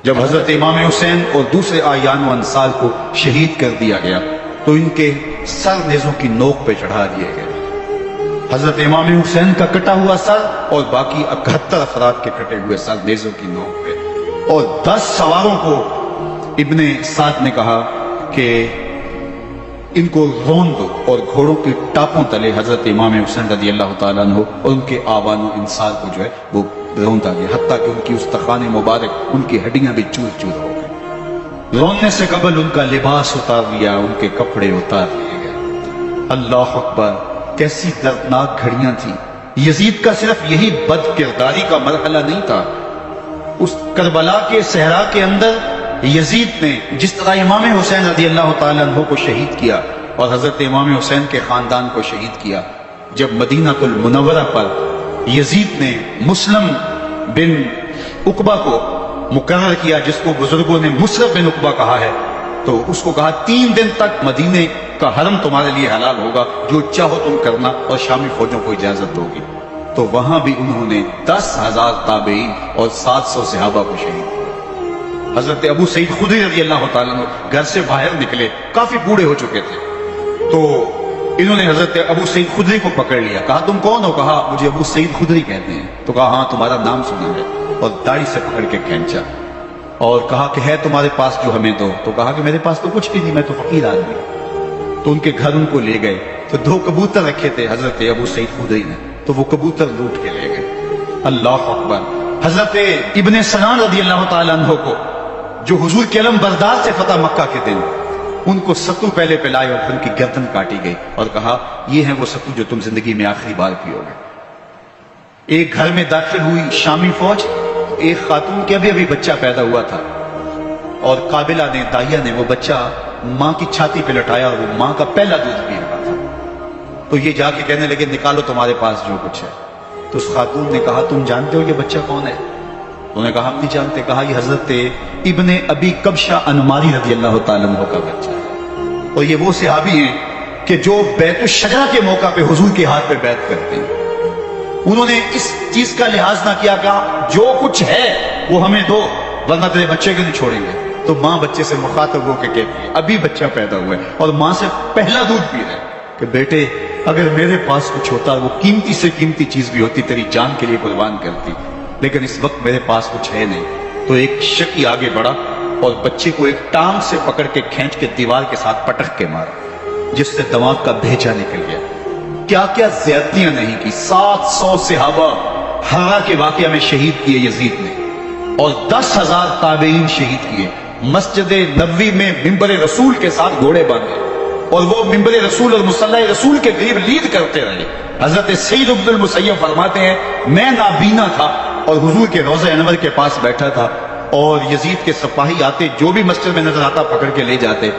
جب حضرت امام حسین اور دوسرے آیان و انصار کو شہید کر دیا گیا تو ان کے سر نیزوں کی نوک پہ چڑھا دیے گئے۔ حضرت امام حسین کا کٹا ہوا سر اور باقی 71 افراد کے کٹے ہوئے سر نیزوں کی نوک پہ، اور 10 سواروں کو ابن سعد نے کہا کہ ان کو رون دو، اور گھوڑوں کے ٹاپوں تلے حضرت امام حسین رضی اللہ تعالیٰ عنہ اور ان کے آوان و انصار کو جو ہے وہ روندا گیا، حتیٰ کہ ان کی استخوان مبارک، ان کی ہڈیاں بھی چور چور ہو گئی۔ روننے سے قبل ان کا لباس اتار لیا، ان کے کپڑے اتار لیے گئے۔ اللہ اکبر، کیسی دردناک گھڑیاں تھیں۔ یزید کا صرف یہی بد کرداری کا مرحلہ نہیں تھا، اس کربلا کے صحرا کے اندر یزید نے جس طرح امام حسین رضی اللہ تعالیٰ عنہ کو شہید کیا اور حضرت امام حسین کے خاندان کو شہید کیا، جب مدینہ المنورہ پر یزید نے مسلم بن عقبہ کو مقرر کیا، جس کو بزرگوں نے مصرف بن عقبہ کہا ہے، تو اس کو کہا 3 دن تک مدینے کا حرم تمہارے لیے حلال ہوگا، جو چاہو تم کرنا، اور شامی فوجوں کو اجازت ہوگی۔ تو وہاں بھی انہوں نے 10,000 تابعین اور 700 صحابہ کو شہید کیا۔ حضرت ابو سعید خدری رضی اللہ تعالیٰ عنہ گھر سے باہر نکلے، کافی بوڑھے ہو چکے تھے، تو انہوں نے حضرت ابو سعید خدری کو پکڑ لیا، کہا تم کون ہو؟ کہا مجھے ابو سعید خدری کہتے ہیں۔ تو کہا ہاں تمہارا نام سنا ہے، اور داڑھی سے پکڑ کے کھینچا اور کہا کہ ہے تمہارے پاس جو ہمیں دو؟ تو کہا کہ میرے پاس تو کچھ بھی نہیں، میں تو فقیر آدمی۔ تو ان کے گھر ان کو لے گئے، تو 2 کبوتر رکھے تھے حضرت ابو سعید خدری نے، تو وہ کبوتر لوٹ کے لے گئے۔ اللہ اکبر۔ حضرت ابن سنان رضی اللہ تعالیٰ عنہ کو، جو حضور کے علم بردار سے فتح مکہ کے دن، ان کو ستو پہلے پلائے اور ان کی گردن کاٹی گئی، اور کہا یہ ہے وہ ستو جو تم زندگی میں آخری بار پیو گے۔ ایک گھر میں داخل ہوئی شامی فوج، ایک خاتون کے ابھی بچہ پیدا ہوا تھا، اور قابلہ نے، دائیا نے وہ بچہ ماں کی چھاتی پہ لٹایا، اور وہ ماں کا پہلا دودھ پی رہا تھا۔ تو یہ جا کے کہنے لگے نکالو تمہارے پاس جو کچھ ہے۔ تو اس خاتون نے کہا تم جانتے ہو یہ بچہ کون ہے؟ انہوں نے کہا ہم نہیں جانتے۔ کہا یہ حضرت ابن ابی کبشہ انماری رضی اللہ تعالیٰ عنہ کا بچہ ہے، اور یہ وہ صحابی ہیں کہ جو بیت الشجرہ کے موقع پہ حضور کے ہاتھ پہ بیعت کرتے ہیں۔ انہوں نے اس چیز کا لحاظ نہ کیا کہ جو کچھ ہے وہ ہمیں دو، ورنہ تیرے بچے کو نہیں چھوڑیں گے۔ تو ماں بچے سے مخاطب ہو کے کہتی ہے، ابھی بچہ پیدا ہوا ہے اور ماں سے پہلا دودھ پی رہے ہیں، کہ بیٹے اگر میرے پاس کچھ ہوتا، وہ قیمتی سے قیمتی چیز بھی ہوتی، تیری جان کے لیے قربان کرتی، لیکن اس وقت میرے پاس کچھ ہے نہیں۔ تو ایک شکی آگے بڑھا اور بچے کو ایک ٹانگ سے پکڑ کے کھینچ کے دیوار کے ساتھ پٹک کے مارا، جس سے دماغ کا بھیجا نکل گیا۔ کیا کیا زیادتیاں نہیں کی۔ 700 صحابہ ہرا کے واقعہ میں شہید کیے یزید نے، اور 10,000 تابعین شہید کیے۔ مسجد نبوی میں ممبر رسول کے ساتھ گھوڑے باندھے، اور وہ ممبر رسول اور مصلی رسول کے قریب لیڈ کرتے رہے۔ حضرت سعید بن المسیب فرماتے ہیں میں نابینا تھا اور حضور کے روضہ انور کے پاس بیٹھا تھا، اور یزید کے سپاہی آتے، جو بھی مسجد میں نظر آتا پکڑ کے لے جاتے،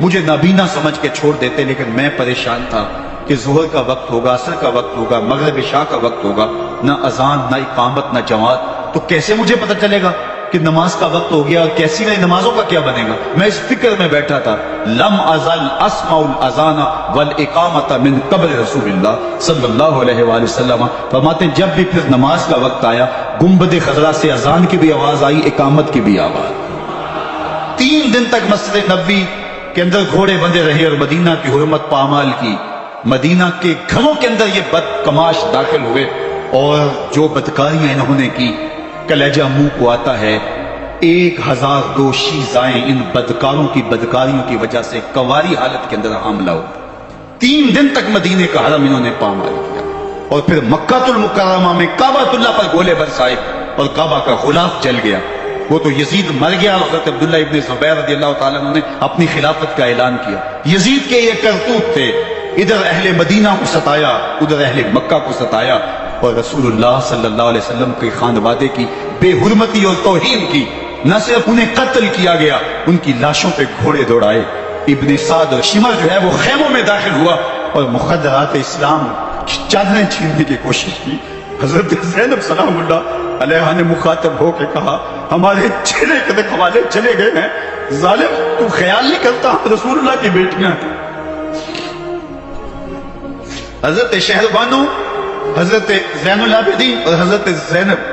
مجھے نابینا سمجھ کے چھوڑ دیتے، لیکن میں پریشان تھا کہ ظہر کا وقت ہوگا، عصر کا وقت ہوگا، مغرب عشاء کا وقت ہوگا، نہ اذان، نہ اقامت، نہ جماعت، تو کیسے مجھے پتہ چلے گا کہ نماز کا وقت ہو گیا، اور کیسی نئی نمازوں کا کیا بنے گا؟ میں اس فکر میں بیٹھا تھا۔ لم ازل اسمع الاذان والاقامت من قبل رسول اللہ صلی اللہ علیہ وآلہ وسلم۔ فرماتے جب بھی پھر نماز کا وقت آیا، گنبد خضرا سے اذان کی بھی آواز آئی، اقامت کی بھی آواز۔ 3 دن تک مسجد نبوی کے اندر گھوڑے بندے رہے اور مدینہ کی حرمت پامال کی۔ مدینہ کے گھروں کے اندر یہ بدکماش داخل ہوئے، اور جو بدکاریاں انہوں نے کی، کلیجہ منہ کو آتا ہے۔ 1002 شیزائیں ان بدکاروں کی بدکاریوں کی وجہ سے کواری حالت کے اندر حاملہ ہو۔ 3 دن تک مدینے کا حرم انہوں نے پامال کیا، اور پھر مکہ المکرمہ میں کعبۃ اللہ پر گولے برسائے، اور کعبہ کا غلاف جل گیا۔ وہ تو یزید مر گیا، اور حضرت عبداللہ ابن زبیر رضی اللہ تعالیٰ عنہ نے اپنی خلافت کا اعلان کیا۔ یزید کے یہ کرتوت تھے، ادھر اہل مدینہ کو ستایا، ادھر اہل مکہ کو ستایا، اور رسول اللہ صلی اللہ علیہ وسلم کے خاندوادے کی بے حرمتی اور توہین کی۔ نہ صرف انہیں قتل کیا گیا، ان کی لاشوں پہ گھوڑے دوڑائے۔ ابن سعد اور شمر جو ہے وہ خیموں میں داخل ہوا اور مخدرات اسلام کی چادریں چھیننے کی کوشش کی۔ حضرت زینب سلام اللہ علیہ نے مخاطب ہو کے کہا ہمارے چہرے کے حوالے چلے گئے ہیں، ظالم تو خیال نہیں کرتا رسول اللہ کی بیٹیاں ہیں۔ حضرت شہربانو، حضرت زین العابدین اور حضرت زینب